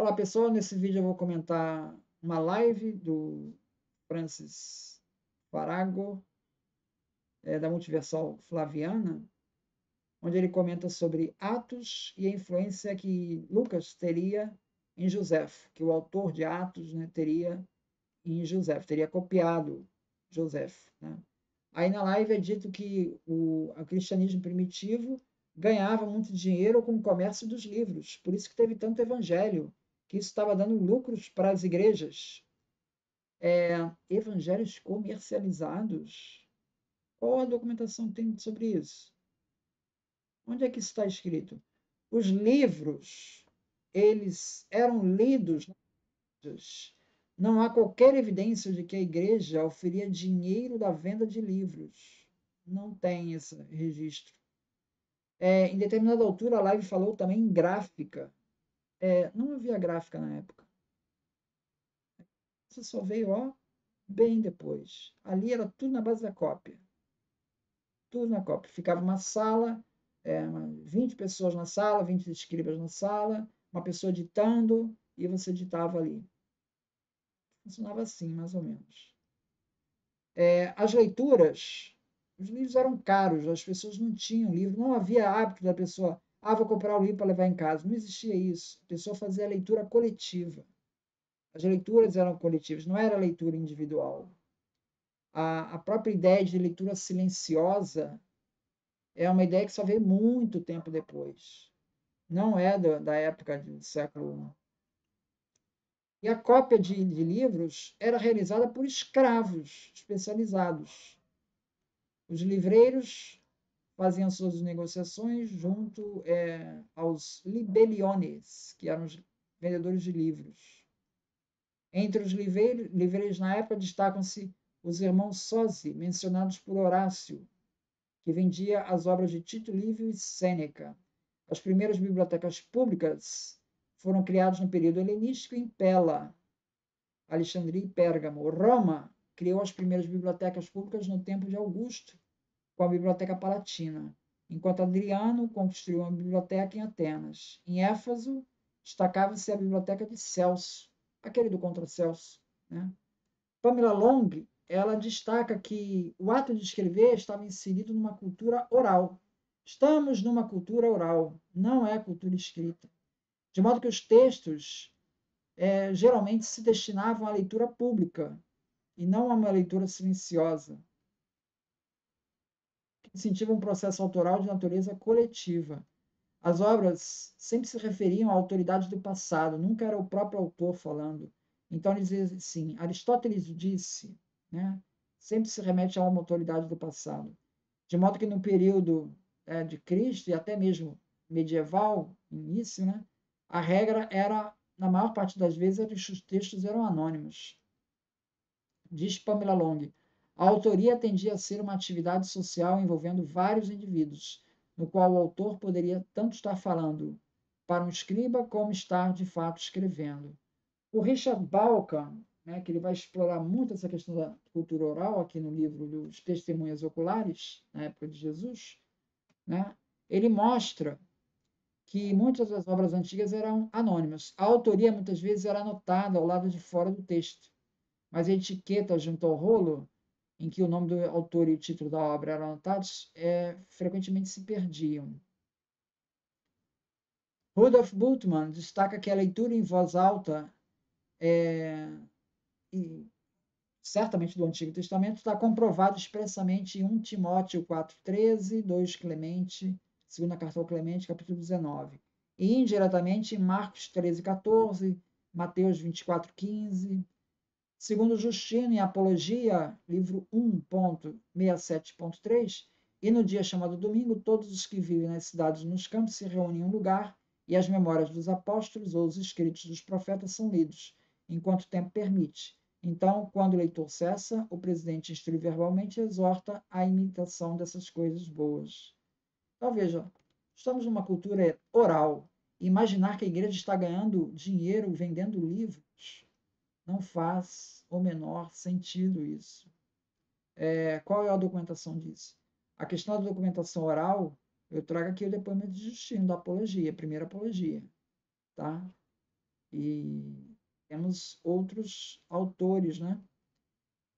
Olá, pessoal. Nesse vídeo eu vou comentar uma live do Francis Farago, da Multiversal Flaviana, onde ele comenta sobre Atos e a influência que Lucas teria em José, que o autor de Atos, né, teria em José, teria copiado José, né? Aí na live é dito que o cristianismo primitivo ganhava muito dinheiro com o comércio dos livros, por isso que teve tanto evangelho, que isso estava dando lucros para as igrejas. Evangelhos comercializados? Qual a documentação que tem sobre isso? Onde é que isso está escrito? Os livros, eles eram lidos. Não há qualquer evidência de que a igreja oferia dinheiro da venda de livros. Não tem esse registro. Em determinada altura, a live falou também em gráfica. Não havia gráfica na época. Isso só veio, ó, bem depois. Ali era tudo na base da cópia. Tudo na cópia. Ficava uma sala, 20 pessoas na sala, 20 escribas na sala, uma pessoa ditando, e você ditava ali. Funcionava assim, mais ou menos. As leituras, os livros eram caros, as pessoas não tinham livro, não havia hábito da pessoa, vou comprar o livro para levar em casa. Não existia isso. A pessoa fazia a leitura coletiva. As leituras eram coletivas, não era leitura individual. A própria ideia de leitura silenciosa é uma ideia que só veio muito tempo depois. Não é da época do século I. E a cópia de livros era realizada por escravos especializados. Os livreiros faziam suas negociações junto aos libelliones, que eram os vendedores de livros. Entre os livreiros na época destacam-se os irmãos Sósi, mencionados por Horácio, que vendia as obras de Tito Livio e Sêneca. As primeiras bibliotecas públicas foram criadas no período helenístico em Pella, Alexandria e Pérgamo. Roma criou as primeiras bibliotecas públicas no tempo de Augusto, com a Biblioteca Palatina, enquanto Adriano construiu uma biblioteca em Atenas. Em Éfaso, destacava-se a Biblioteca de Celso, aquele do Contra Celso, né? Pamela Long, ela destaca que o ato de escrever estava inserido numa cultura oral. Estamos numa cultura oral, não é cultura escrita. De modo que os textos geralmente se destinavam à leitura pública e não a uma leitura silenciosa, que incentiva um processo autoral de natureza coletiva. As obras sempre se referiam à autoridade do passado, nunca era o próprio autor falando. Então, ele diz assim, Aristóteles disse, né? Sempre se remete a uma autoridade do passado. De modo que no período de Cristo, e até mesmo medieval, início, né? A regra era, na maior parte das vezes, os textos eram anônimos. Diz Pamela Long, a autoria tendia a ser uma atividade social envolvendo vários indivíduos, no qual o autor poderia tanto estar falando para um escriba como estar, de fato, escrevendo. O Richard Bauckham, né, que ele vai explorar muito essa questão da cultura oral aqui no livro dos Testemunhas Oculares, na época de Jesus, né, ele mostra que muitas das obras antigas eram anônimas. A autoria, muitas vezes, era anotada ao lado de fora do texto, mas a etiqueta junto ao rolo, em que o nome do autor e o título da obra eram anotados, frequentemente se perdiam. Rudolf Bultmann destaca que a leitura em voz alta, e certamente do Antigo Testamento, está comprovado expressamente em 1 Timóteo 4,13, 2 Clemente, 2 Carta ao Clemente, capítulo 19, e indiretamente em Marcos 13,14, Mateus 24,15, segundo Justino, em Apologia, livro 1.67.3, e no dia chamado domingo, todos os que vivem nas cidades e nos campos se reúnem em um lugar, e as memórias dos apóstolos ou os escritos dos profetas são lidos, enquanto o tempo permite. Então, quando o leitor cessa, o presidente instrui verbalmente e exorta a imitação dessas coisas boas. Então, veja, estamos numa cultura oral. Imaginar que a igreja está ganhando dinheiro vendendo livros não faz o menor sentido isso. Qual é a documentação disso? A questão da documentação oral, eu trago aqui o depoimento de Justino, da apologia, primeira apologia. Tá? E temos outros autores, né,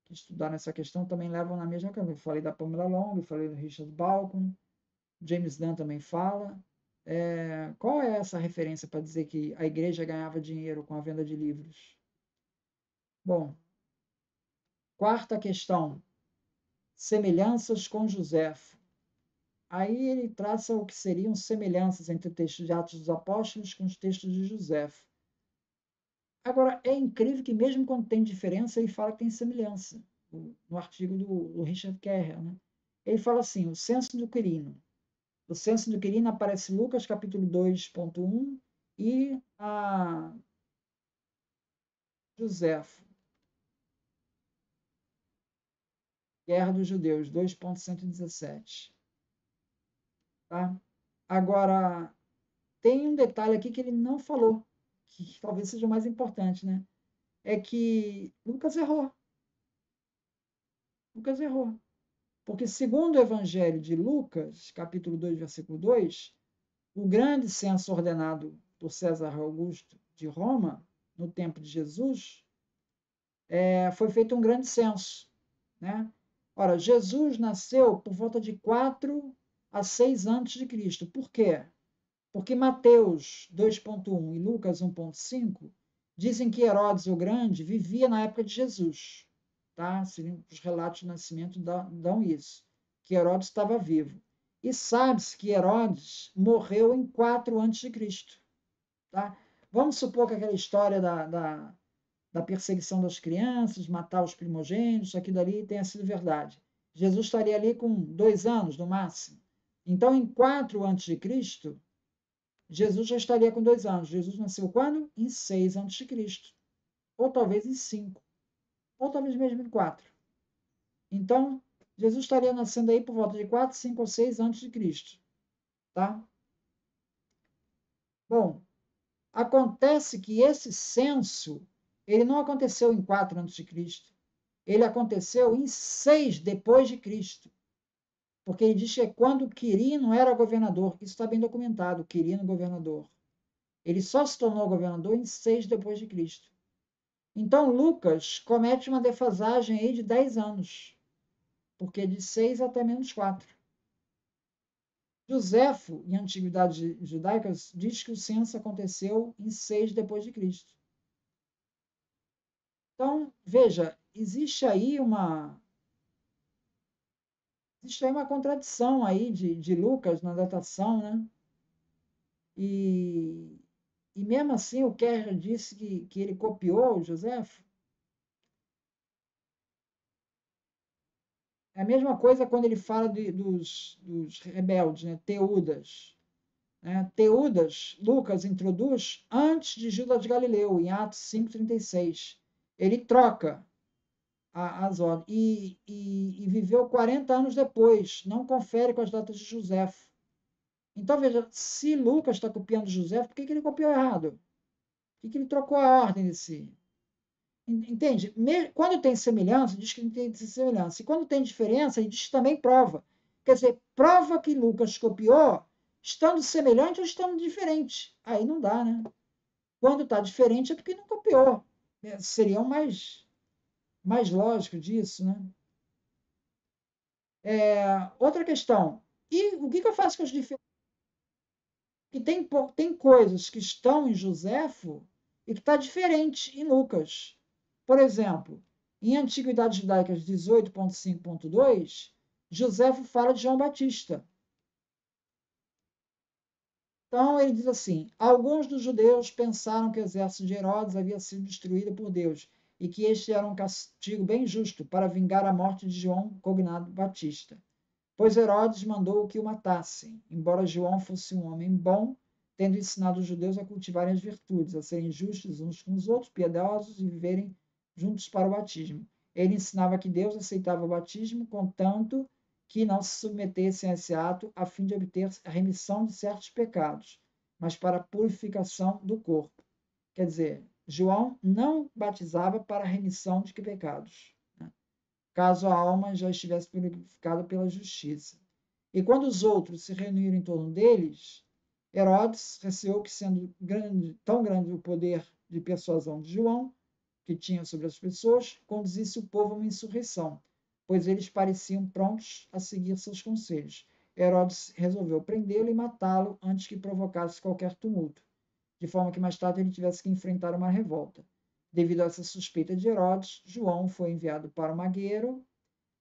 que estudaram essa questão, também levam na mesma coisa. Eu falei da Pamela Long, eu falei do Richard Bauckham, James Dunn também fala. Qual é essa referência para dizer que a igreja ganhava dinheiro com a venda de livros? Bom, quarta questão, semelhanças com Joséfo. Aí ele traça o que seriam semelhanças entre o texto de Atos dos Apóstolos com os textos de Joséfo. Agora, é incrível que mesmo quando tem diferença, ele fala que tem semelhança. No artigo do Richard Carrer, né? Ele fala assim, o censo do Quirino. O censo do Quirino aparece em Lucas, capítulo 2.1, e a Joséfo, Guerra dos Judeus, 2.117. Tá? Agora, tem um detalhe aqui que ele não falou, que talvez seja o mais importante, né? É que Lucas errou. Lucas errou. Porque, segundo o Evangelho de Lucas, capítulo 2, versículo 2, o grande censo ordenado por César Augusto de Roma, no tempo de Jesus, foi feito um grande censo. Né? Ora, Jesus nasceu por volta de 4 a 6 antes de Cristo. Por quê? Porque Mateus 2.1 e Lucas 1.5 dizem que Herodes o Grande vivia na época de Jesus. Tá? Os relatos de nascimento dão isso, que Herodes estava vivo. E sabe-se que Herodes morreu em 4 a.C. Tá? Vamos supor que aquela história da perseguição das crianças, matar os primogênitos, aquilo ali tenha sido verdade. Jesus estaria ali com 2 anos, no máximo. Então, em 4 a.C., Jesus já estaria com 2 anos. Jesus nasceu quando? Em 6 a.C. Ou talvez em 5. Ou talvez mesmo em 4. Então, Jesus estaria nascendo aí por volta de 4, 5 ou 6 a.C. Tá? Bom, acontece que esse censo, ele não aconteceu em 4 a.C. Ele aconteceu em 6 depois de Cristo. Porque ele diz que é quando Quirino era governador. Isso está bem documentado, Quirino governador. Ele só se tornou governador em 6 depois de Cristo. Então, Lucas comete uma defasagem aí de 10 anos, porque de 6 até menos 4. Joséfo, em Antiguidades Judaicas, diz que o censo aconteceu em 6 depois de Cristo. Então, veja, existe aí uma contradição aí de Lucas na datação, né? E mesmo assim o Kerr disse que ele copiou o Joséfo. É a mesma coisa quando ele fala dos rebeldes, né? Teudas. Né? Teudas, Lucas introduz antes de Judas de Galileu, em Atos 5,36. Ele troca as ordens e viveu 40 anos depois, não confere com as datas de Joséfo. Então, veja, se Lucas está copiando Joséfo, por que ele copiou errado? Por que ele trocou a ordem de si? Entende? Quando tem semelhança, diz que não tem semelhança. E quando tem diferença, ele diz que também prova. Quer dizer, prova que Lucas copiou, estando semelhante ou estando diferente. Aí não dá, né? Quando está diferente é porque não copiou. Seria o mais lógico disso, né? Outra questão. E o que eu faço com as diferenças? Que tem coisas que estão em Joséfo e que está diferente em Lucas. Por exemplo, em Antiguidades Judaicas 18.5.2, Joséfo fala de João Batista. Então ele diz assim: alguns dos judeus pensaram que o exército de Herodes havia sido destruído por Deus e que este era um castigo bem justo para vingar a morte de João, cognado Batista. Pois Herodes mandou que o matassem, embora João fosse um homem bom, tendo ensinado os judeus a cultivarem as virtudes, a serem justos uns com os outros, piedosos e viverem juntos para o batismo. Ele ensinava que Deus aceitava o batismo, contanto que não se submetessem a esse ato, a fim de obter a remissão de certos pecados, mas para a purificação do corpo. Quer dizer, João não batizava para a remissão de pecados, caso a alma já estivesse purificada pela justiça. E quando os outros se reuniram em torno deles, Herodes receou que, sendo tão grande o poder de persuasão de João, que tinha sobre as pessoas, conduzisse o povo a uma insurreição, pois eles pareciam prontos a seguir seus conselhos. Herodes resolveu prendê-lo e matá-lo antes que provocasse qualquer tumulto, de forma que mais tarde ele tivesse que enfrentar uma revolta. Devido a essa suspeita de Herodes, João foi enviado para o Magueiro,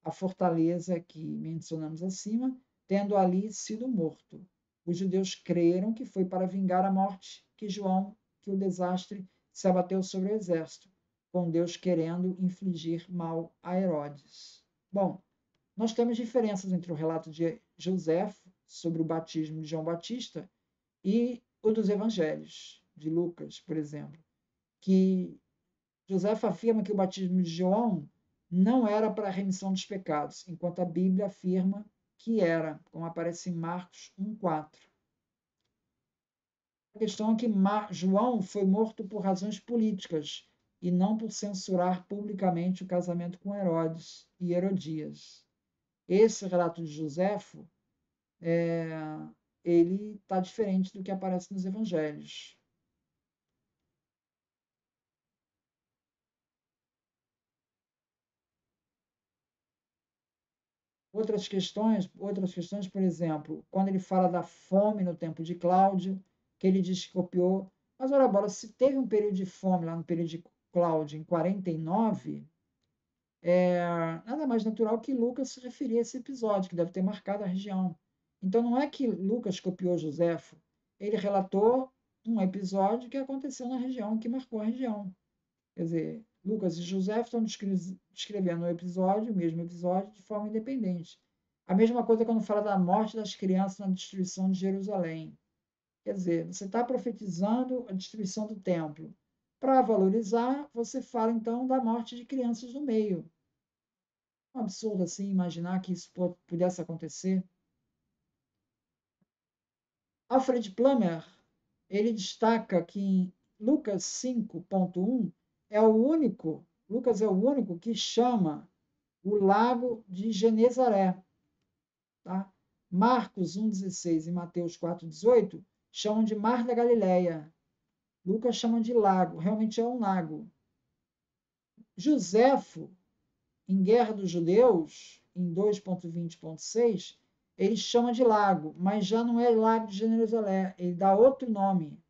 a fortaleza que mencionamos acima, tendo ali sido morto. Os judeus creram que foi para vingar a morte que o desastre se abateu sobre o exército, com Deus querendo infligir mal a Herodes. Bom, nós temos diferenças entre o relato de José sobre o batismo de João Batista e o dos evangelhos, de Lucas, por exemplo, que José afirma que o batismo de João não era para a remissão dos pecados, enquanto a Bíblia afirma que era, como aparece em Marcos 1,4. A questão é que João foi morto por razões políticas e não por censurar publicamente o casamento com Herodes e Herodias. Esse relato de Joséfo, ele está diferente do que aparece nos evangelhos. Outras questões, por exemplo, quando ele fala da fome no tempo de Cláudio, que ele diz que copiou. Mas, ora, bola, se teve um período de fome lá no período de Cláudio, em 49, nada mais natural que Lucas se referir a esse episódio, que deve ter marcado a região. Então, não é que Lucas copiou Joséfo, ele relatou um episódio que aconteceu na região, que marcou a região. Quer dizer, Lucas e José estão descrevendo o mesmo episódio, de forma independente. A mesma coisa quando fala da morte das crianças na destruição de Jerusalém. Quer dizer, você está profetizando a destruição do templo. Para valorizar, você fala então da morte de crianças no meio. É um absurdo assim imaginar que isso pudesse acontecer. Alfred Plummer, ele destaca que em Lucas 5.1 Lucas é o único que chama o lago de Genezaré. Tá? Marcos 1,16 e Mateus 4,18 chamam de Mar da Galileia. Lucas chama de lago, realmente é um lago. Joséfo, em Guerra dos Judeus, em 2.20.6, ele chama de lago, mas já não é lago de Genezaré, ele dá outro nome.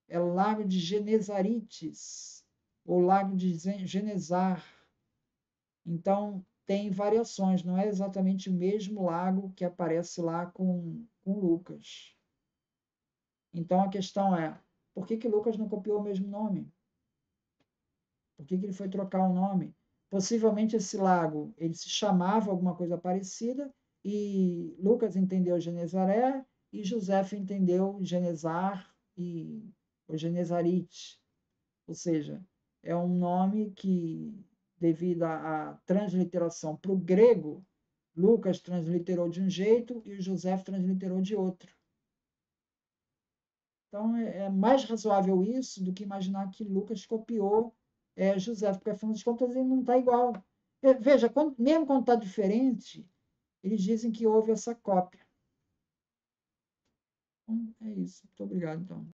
É o lago de Genezarites, ou lago de Genezar. Então, tem variações, não é exatamente o mesmo lago que aparece lá com Lucas. Então, a questão é, por que Lucas não copiou o mesmo nome? Por que ele foi trocar o nome? Possivelmente esse lago, ele se chamava alguma coisa parecida, e Lucas entendeu Genezaré, e José entendeu Genezar e o Genezarite. Ou seja, é um nome que, devido à transliteração para o grego, Lucas transliterou de um jeito e o José transliterou de outro. Então, é mais razoável isso do que imaginar que Lucas copiou José, porque, afinal de contas, ele não está igual. Veja, mesmo quando está diferente, eles dizem que houve essa cópia. Então, é isso. Muito obrigado, então.